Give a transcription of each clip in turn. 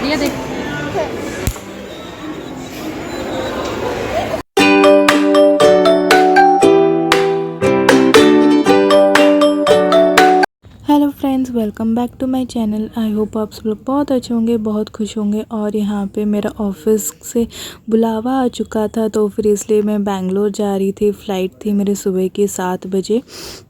ये देख। Hello friends, welcome back to my channel. I hope आप सब लोग बहुत अच्छे होंगे, बहुत खुश होंगे। और यहाँ पे मेरा ऑफिस से बुलावा आ चुका था, तो फिर इसलिए मैं बैंगलोर जा रही थी। फ़्लाइट थी मेरे सुबह के 7 बजे।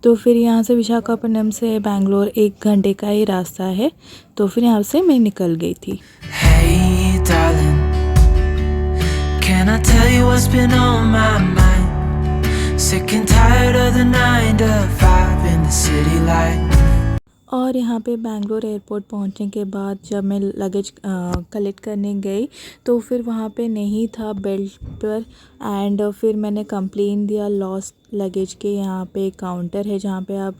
तो फिर यहाँ से विशाखापट्टनम से बैंगलोर 1 घंटे का ही रास्ता है। तो फिर यहाँ से मैं निकल गई थी। Hey darling, can I tell you what's been on my mind? Sick and tired of the 9 to 5 in the city life. और यहाँ पे बैंगलोर एयरपोर्ट पहुँचने के बाद जब मैं लगेज कलेक्ट करने गई, तो फिर वहाँ पे नहीं था बेल्ट पर। एंड फिर मैंने कंप्लेन दिया लॉस्ट लगेज के। यहाँ पे काउंटर है जहाँ पे आप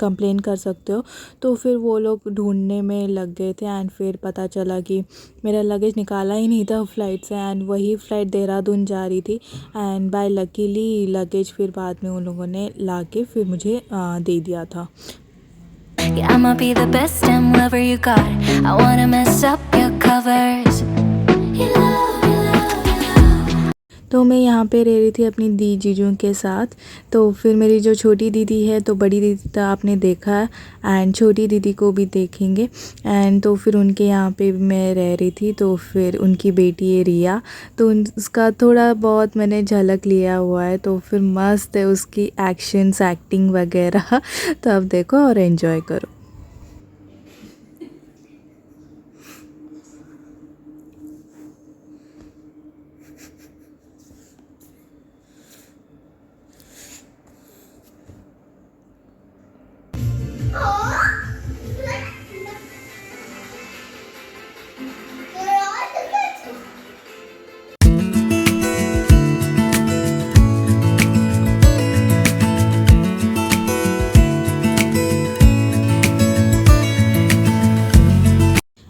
कंप्लेन कर सकते हो। तो फिर वो लोग ढूंढने में लग गए थे एंड फिर पता चला कि मेरा लगेज निकाला ही नहीं था फ़्लाइट से। एंड वही फ़्लाइट देहरादून जा रही थी। एंड बाय लकीली लगेज फिर बाद में उन लोगों ने ला के फिर मुझे दे दिया था। Yeah, I'ma be the best damn lover you got. I wanna mess up your covers. You love, you love, you love. तो मैं यहाँ पे रह रही थी अपनी दी जीजू के साथ। तो फिर मेरी जो छोटी दीदी है, तो बड़ी दीदी तो आपने देखा है एंड छोटी दीदी को भी देखेंगे। एंड तो फिर उनके यहाँ पे मैं रह रही थी। तो फिर उनकी बेटी है रिया, तो उसका थोड़ा बहुत मैंने झलक लिया हुआ है। तो फिर मस्त है उसकी एक्शंस, एक्टिंग वगैरह। तो अब देखो और एंजॉय करो।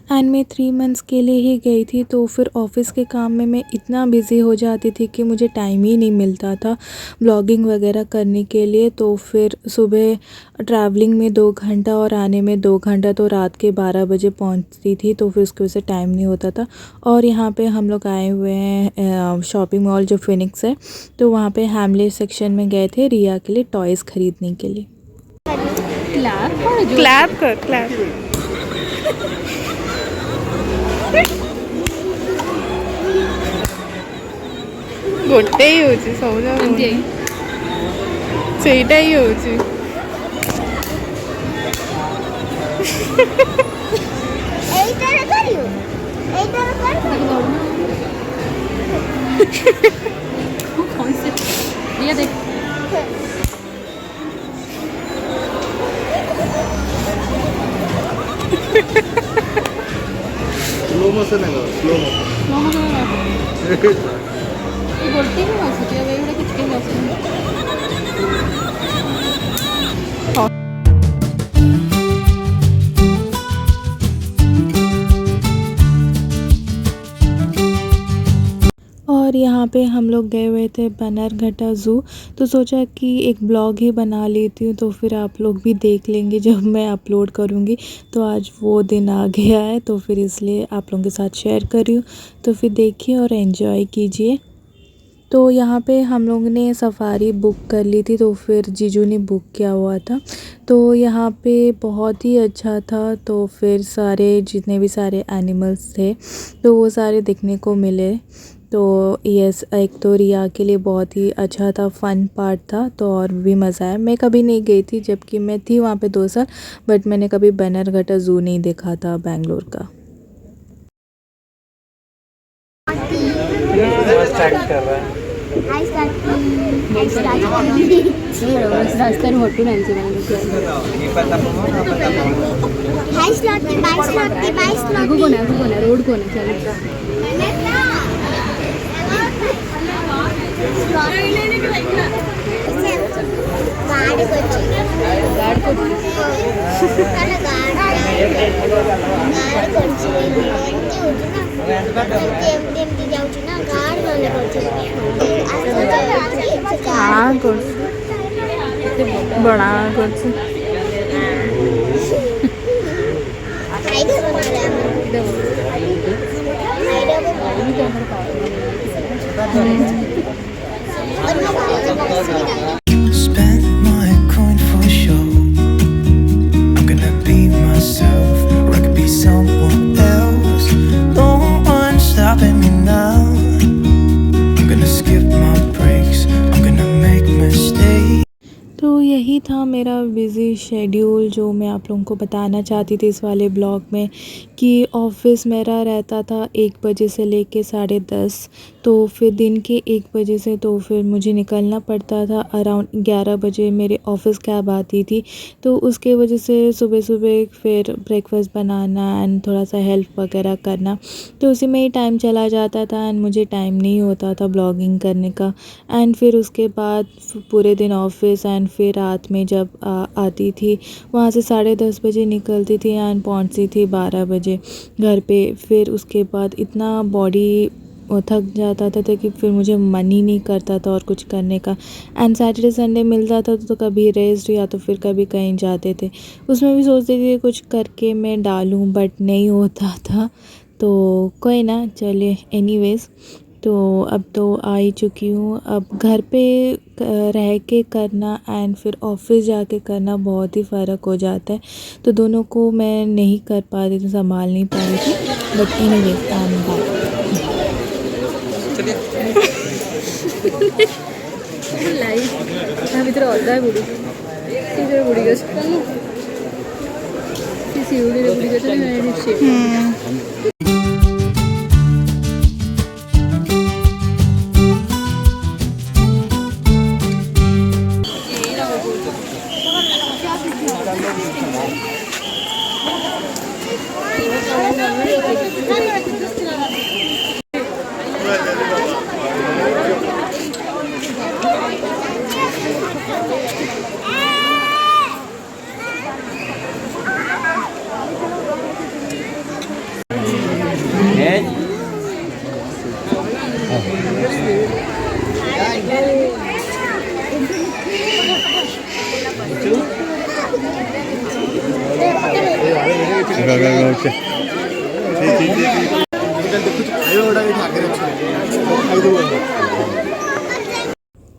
एंड मैं 3 मंथ्स के लिए ही गई थी। तो फिर ऑफ़िस के काम में मैं इतना बिज़ी हो जाती थी कि मुझे टाइम ही नहीं मिलता था ब्लॉगिंग वगैरह करने के लिए। तो फिर सुबह ट्रैवलिंग में 2 घंटा और आने में 2 घंटा, तो रात के 12 बजे पहुंचती थी। तो फिर उसकी वजह से टाइम नहीं होता था। और यहाँ पे हम लोग आए हुए हैं शॉपिंग मॉल जो फिनिक्स है। तो वहाँ पे हैमले सेक्शन में गए थे रिया के लिए टॉयज़ ख़रीदने के लिए। क्लैप कर, क्लैप। ଗୋଟେ ହିଁ ହେଉଛି ସବୁଯାକ, ସେଇଟା ହିଁ ହେଉଛି। ये देख। स्लो मोशन है, स्लो मोशन। ଗୋଟି ହିଁ ଆସୁଛି, ଏବେ ଏଗୁଡ଼ା କିଛି କେହି ଆସୁନି। और यहाँ पे हम लोग गए हुए थे बन्नेरघट्टा ज़ू। तो सोचा कि एक ब्लॉग ही बना लेती हूँ, तो फिर आप लोग भी देख लेंगे जब मैं अपलोड करूँगी। तो आज वो दिन आ गया है, तो फिर इसलिए आप लोगों के साथ शेयर कर रही हूँ। तो फिर देखिए और एंजॉय कीजिए। तो यहाँ पे हम लोग ने सफ़ारी बुक कर ली थी, तो फिर जीजू ने बुक किया हुआ था। तो यहाँ पे बहुत ही अच्छा था। तो फिर सारे जितने भी सारे एनिमल्स थे, तो वो सारे देखने को मिले। तो यस, एक तो रिया के लिए बहुत ही अच्छा था, फ़न पार्ट था। तो और भी मज़ा आया। मैं कभी नहीं गई थी, जबकि मैं थी वहाँ पे 2 साल, बट मैंने कभी बन्नेरघट्टा ज़ू नहीं देखा था बैंगलोर का। कर रहा है। रास्ते होटू नाही रोड कोण बड़ा idea Spend my coin for sure. I'm gonna be myself, or I could be someone else. No one's stopping me now. I'm gonna skip my breaks. I'm gonna make mistakes. तो यही था मेरा busy schedule जो मैं आप लोगों को बताना चाहती थी इस वाले ब्लॉग में कि ऑफ़िस मेरा रहता था 1 बजे से लेके 10:30, तो फिर दिन के 1 बजे से तो फिर मुझे निकलना पड़ता था। अराउंड 11 बजे मेरे ऑफ़िस कैब आती थी, तो उसके वजह से सुबह फिर ब्रेकफास्ट बनाना एंड थोड़ा सा हेल्प वगैरह करना, तो उसी में ही टाइम चला जाता था एंड मुझे टाइम नहीं होता था ब्लॉगिंग करने का। एंड फिर उसके बाद पूरे दिन ऑफ़िस एंड फिर रात में जब आती थी वहाँ से 10:30 बजे निकलती थी एंड पहुँचती थी 12 बजे घर पे। फिर उसके बाद इतना बॉडी थक जाता था कि फिर मुझे मन ही नहीं करता था और कुछ करने का। एंड सैटरडे संडे मिलता था तो कभी रेस्ट या तो फिर कभी कहीं जाते थे, उसमें भी सोचती थी कुछ करके मैं डालूं, बट नहीं होता था। तो कोई ना, चलिए एनीवेज़, तो अब तो आ ही चुकी हूँ। अब घर पे रह के करना एंड फिर ऑफ़िस जाके करना बहुत ही फ़र्क हो जाता है, तो दोनों को मैं नहीं कर पा रही थी, संभाल नहीं पा रही थी। But anyways I am back. Life ଭିतर अदा है बुढ़ी से बुढ़ी गछ सीढ़ी बुढ़ी गछ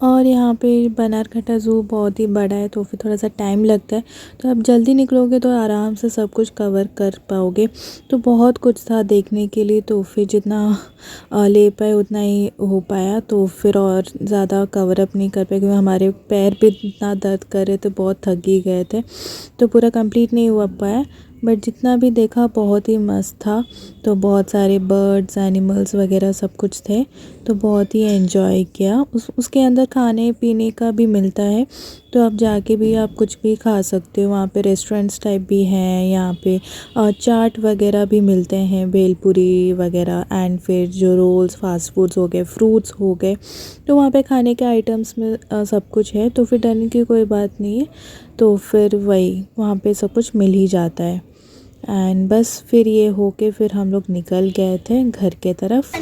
और यहाँ पे बनारघट्टा ज़ू बहुत ही बड़ा है, तो फिर थोड़ा सा टाइम लगता है, तो आप जल्दी निकलोगे तो आराम से सब कुछ कवर कर पाओगे। तो बहुत कुछ था देखने के लिए, तो फिर जितना ले पाए उतना ही हो पाया, तो फिर और ज़्यादा कवर अप नहीं कर पाए क्योंकि हमारे पैर भी इतना दर्द कर रहे थे, बहुत थक ही गए थे, तो पूरा कंप्लीट नहीं हुआ पाया। बट जितना भी देखा बहुत ही मस्त था, तो बहुत सारे बर्ड्स, एनिमल्स वगैरह सब कुछ थे, तो बहुत ही एंजॉय किया। उसके अंदर खाने पीने का भी मिलता है, तो आप जाके भी आप कुछ भी खा सकते हो। वहाँ पे रेस्टोरेंट्स टाइप भी हैं, यहाँ पे चाट वगैरह भी मिलते हैं, भेलपुरी वगैरह, एंड फिर जो रोल्स, फास्ट फूड्स हो गए, फ्रूट्स हो गए, तो वहाँ पे खाने के आइटम्स में सब कुछ है, तो फिर डरने की कोई बात नहीं है। तो फिर वही वहाँ पे सब कुछ मिल ही जाता है। एंड बस फिर ये होके फिर हम लोग निकल गए थे घर के तरफ।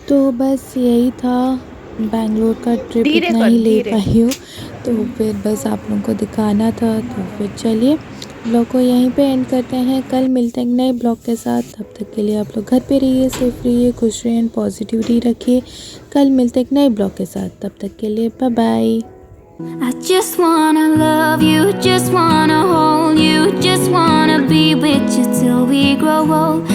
तो बस यही था, बेंगलोर का ट्रिप इतना ही ले पाई हूँ, तो फिर बस आप लोगों को दिखाना था। तो फिर चलिए ब्लॉग को यहीं पे एंड करते हैं, कल मिलते हैं नए ब्लॉग के साथ। तब तक के लिए आप लोग घर पे रहिए, सेफ रहिए, खुश रहिए एंड पॉजिटिविटी रखिए। कल मिलते हैं एक नए ब्लॉग के साथ, तब तक के लिए bye bye. I just wanna love you, just wanna hold you, just wanna be with you till we grow old.